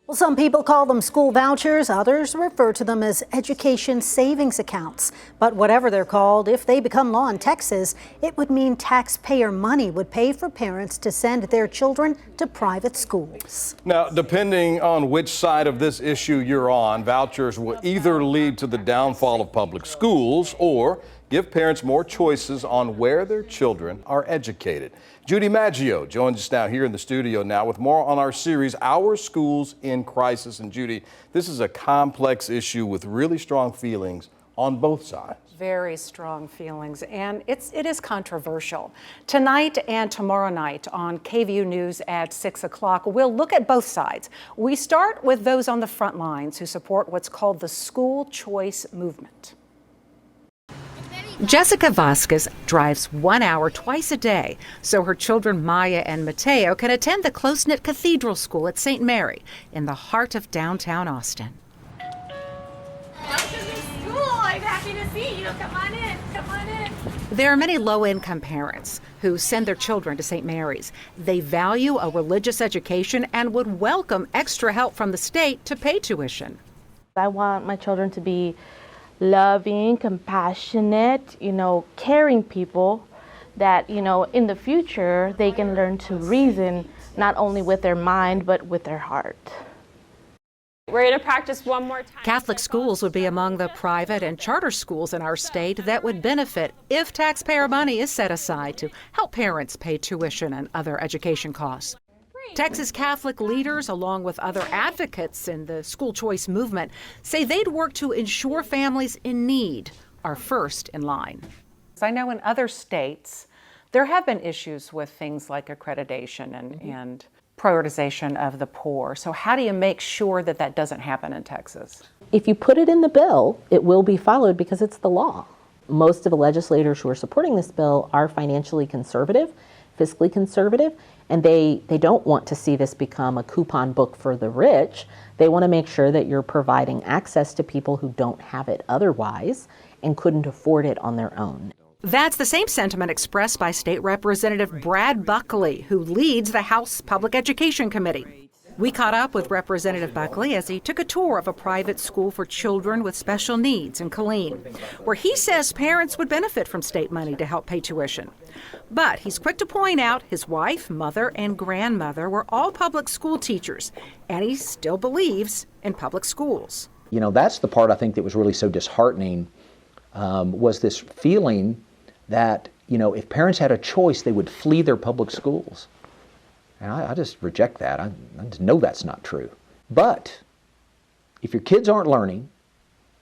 Well, some people call them school vouchers, others refer to them as education savings accounts. But whatever they're called, if they become law in Texas, it would mean taxpayer money would pay for parents to send their children to private schools. Now, depending on which side of this issue you're on, vouchers will either lead to the downfall of public schools or give parents more choices on where their children are educated. Judy Maggio joins us now here in the studio now with more on our series, Our Schools in Crisis. And Judy, this is a complex issue with really strong feelings on both sides. Very strong feelings, and it is controversial. Tonight and tomorrow night on KVUE News at 6 o'clock, we'll look at both sides. We start with those on the front lines who support what's called the school choice movement. Jessica Vasquez drives 1 hour twice a day so her children Maya and Mateo can attend the close-knit cathedral school at St. Mary in the heart of downtown Austin. Welcome to school. I'm happy to see you. Come on in. Come on in. There are many low-income parents who send their children to St. Mary's. They value a religious education and would welcome extra help from the state to pay tuition. I want my children to be loving, compassionate, caring people that, in the future they can learn to reason not only with their mind but with their heart. We're going to practice one more time. Catholic schools would be among the private and charter schools in our state that would benefit if taxpayer money is set aside to help parents pay tuition and other education costs. Texas Catholic leaders, along with other advocates in the school choice movement, say they'd work to ensure families in need are first in line. I know in other states, there have been issues with things like accreditation and prioritization of the poor. So how do you make sure that that doesn't happen in Texas? If you put it in the bill, it will be followed because it's the law. Most of the legislators who are supporting this bill are financially conservative, fiscally conservative, and they don't want to see this become a coupon book for the rich. They want to make sure that you're providing access to people who don't have it otherwise and couldn't afford it on their own. That's the same sentiment expressed by State Representative Brad Buckley, who leads the House Public Education Committee. We caught up with Representative Buckley as he took a tour of a private school for children with special needs in Killeen, where he says parents would benefit from state money to help pay tuition. But he's quick to point out his wife, mother, and grandmother were all public school teachers, and he still believes in public schools. That's the part I think that was really so disheartening, was this feeling that, if parents had a choice, they would flee their public schools. And I just reject that. I just know that's not true. But if your kids aren't learning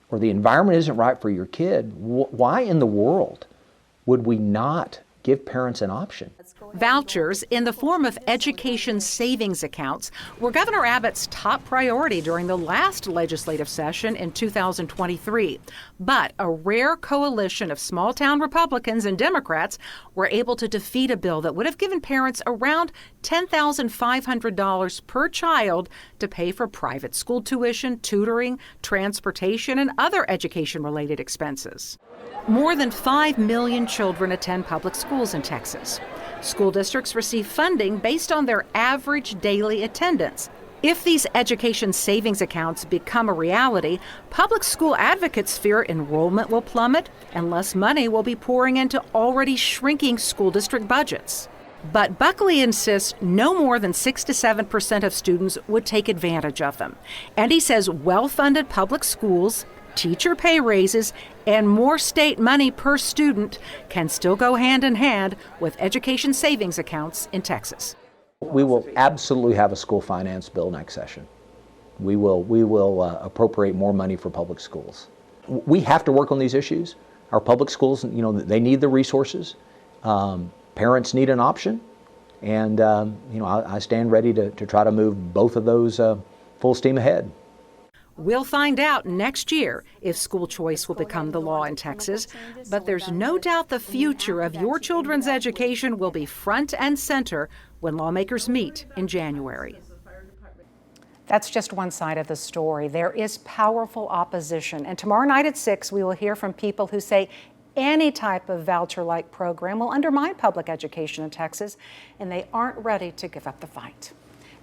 or the environment isn't right for your kid, why in the world would we not give parents an option? Vouchers in the form of education savings accounts were Governor Abbott's top priority during the last legislative session in 2023. But a rare coalition of small-town Republicans and Democrats were able to defeat a bill that would have given parents around $10,500 per child to pay for private school tuition, tutoring, transportation, and other education-related expenses. More than 5 million children attend public schools in Texas. School districts receive funding based on their average daily attendance. If these education savings accounts become a reality, public school advocates fear enrollment will plummet and less money will be pouring into already shrinking school district budgets. But Buckley insists no more than 6 to 7% of students would take advantage of them. And he says well-funded public schools, teacher pay raises, and more state money per student can still go hand in hand with education savings accounts in Texas. We will absolutely have a school finance bill next session. We will appropriate more money for public schools. We have to work on these issues. Our public schools, they need the resources. Parents need an option, and I stand ready to try to move both of those full steam ahead. We'll find out next year if school choice will become the law in Texas, but there's no doubt the future of your children's education will be front and center when lawmakers meet in January. That's just one side of the story. There is powerful opposition, and tomorrow night at 6, we will hear from people who say any type of voucher-like program will undermine public education in Texas, and they aren't ready to give up the fight.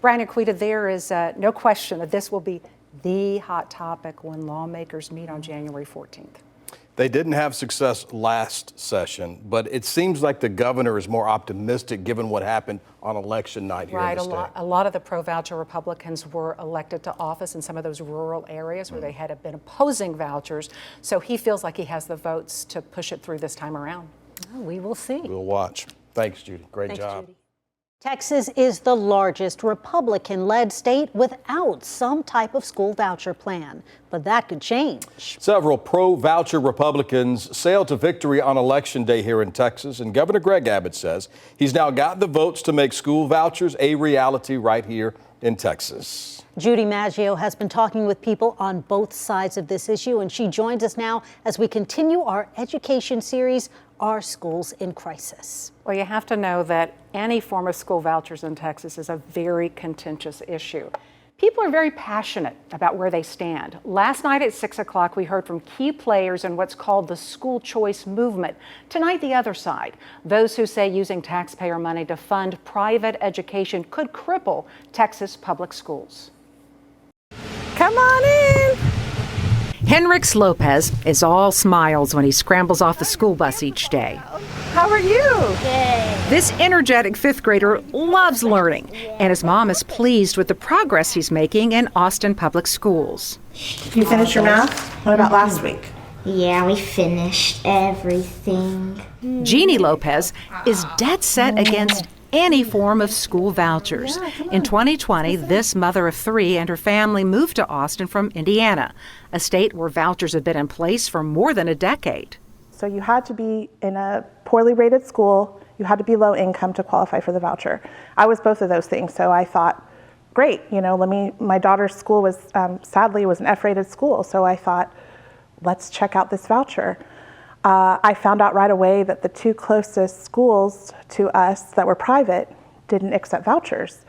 Brian Aquita, there is no question that this will be the hot topic when lawmakers meet on January 14th. They didn't have success last session, but it seems like the governor is more optimistic given what happened on election night here in the state. A lot of the pro-voucher Republicans were elected to office in some of those rural areas where they had been opposing vouchers. So he feels like he has the votes to push it through this time around. Well, we will see. We'll watch. Thanks, Judy. Great job. Judy. Texas is the largest Republican-led state without some type of school voucher plan, but that could change. Several pro-voucher Republicans sailed to victory on Election Day here in Texas, and Governor Greg Abbott says he's now got the votes to make school vouchers a reality right here in Texas. Judy Maggio has been talking with people on both sides of this issue, and she joins us now as we continue our education series, Our Schools in Crisis. Well, you have to know that any form of school vouchers in Texas is a very contentious issue. People are very passionate about where they stand. Last night at 6 o'clock, we heard from key players in what's called the school choice movement. Tonight, the other side, those who say using taxpayer money to fund private education could cripple Texas public schools. Come on in. Henrix Lopez is all smiles when he scrambles off the school bus each day. How are you? This energetic fifth grader loves learning, and his mom is pleased with the progress he's making in Austin Public Schools. You finished your math? What about last week? Yeah, we finished everything. Jeannie Lopez is dead set against any form of school vouchers. In 2020, this mother of three and her family moved to Austin from Indiana, a state where vouchers have been in place for more than a decade. So you had to be in a poorly rated school, you had to be low income to qualify for the voucher. I was both of those things, so I thought, great, my daughter's school was, sadly, was an F-rated school, so I thought, let's check out this voucher. I found out right away that the two closest schools to us that were private didn't accept vouchers.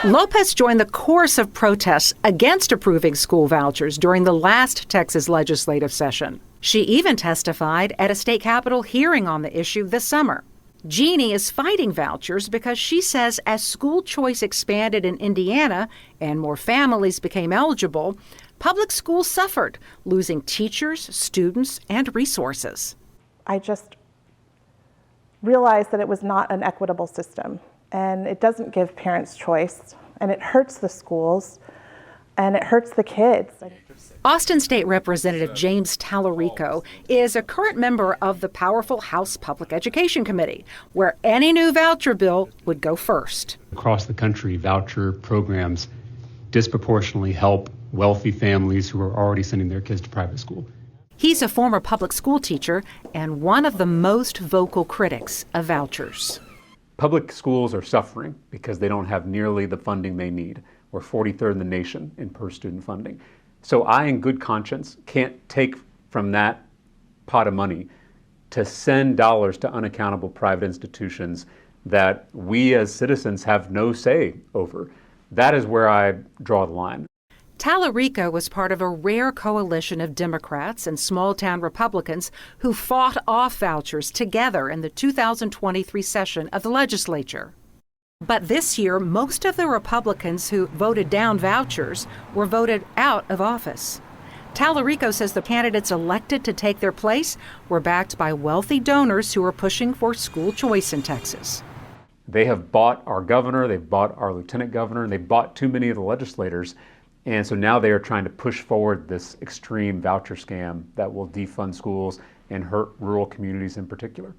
Lopez joined the chorus of protests against approving school vouchers during the last Texas legislative session. She even testified at a state capitol hearing on the issue this summer. Jeannie is fighting vouchers because she says as school choice expanded in Indiana and more families became eligible, public schools suffered, losing teachers, students, and resources. I just realized that it was not an equitable system, and it doesn't give parents choice, and it hurts the schools, and it hurts the kids. Austin State Representative James Tallarico is a current member of the powerful House Public Education Committee, where any new voucher bill would go first. Across the country, voucher programs disproportionately help wealthy families who are already sending their kids to private school. He's a former public school teacher and one of the most vocal critics of vouchers. Public schools are suffering because they don't have nearly the funding they need. We're 43rd in the nation in per student funding. So I, in good conscience, can't take from that pot of money to send dollars to unaccountable private institutions that we as citizens have no say over. That is where I draw the line. Tallarico was part of a rare coalition of Democrats and small-town Republicans who fought off vouchers together in the 2023 session of the legislature. But this year, most of the Republicans who voted down vouchers were voted out of office. Tallarico says the candidates elected to take their place were backed by wealthy donors who are pushing for school choice in Texas. They have bought our governor, they've bought our lieutenant governor, and they've bought too many of the legislators. And so now they are trying to push forward this extreme voucher scam that will defund schools and hurt rural communities in particular.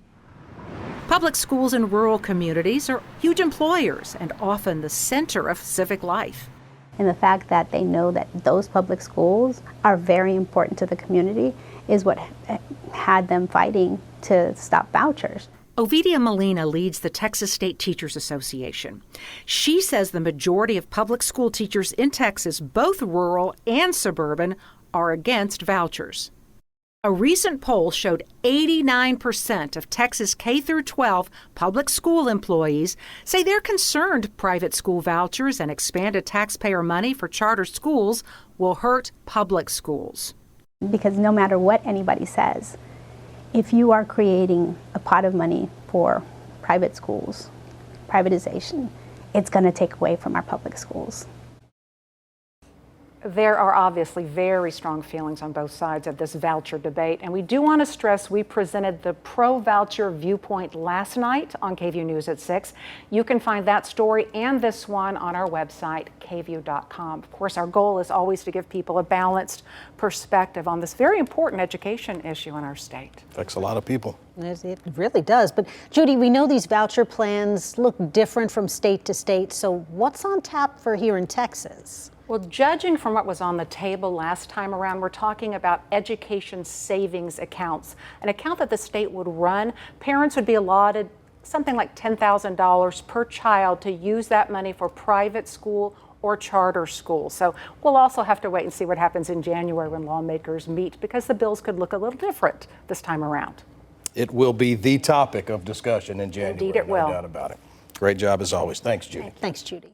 Public schools in rural communities are huge employers and often the center of civic life. And the fact that they know that those public schools are very important to the community is what had them fighting to stop vouchers. Ovidia Molina leads the Texas State Teachers Association. She says the majority of public school teachers in Texas, both rural and suburban, are against vouchers. A recent poll showed 89% of Texas K-12 public school employees say they're concerned private school vouchers and expanded taxpayer money for charter schools will hurt public schools. Because no matter what anybody says, if you are creating a pot of money for private schools, privatization, it's going to take away from our public schools. There are obviously very strong feelings on both sides of this voucher debate, and we do want to stress we presented the pro-voucher viewpoint last night on KVUE News at 6. You can find that story and this one on our website, kvue.com. Of course, our goal is always to give people a balanced perspective on this very important education issue in our state. Affects a lot of people. It really does. But Judy, we know these voucher plans look different from state to state. So what's on tap for here in Texas? Well, judging from what was on the table last time around, we're talking about education savings accounts, an account that the state would run. Parents would be allotted something like $10,000 per child to use that money for private school or charter school. So we'll also have to wait and see what happens in January when lawmakers meet, because the bills could look a little different this time around. It will be the topic of discussion in January. Indeed it will. No doubt about it. Great job as always. Thanks, Judy. Thanks, Judy.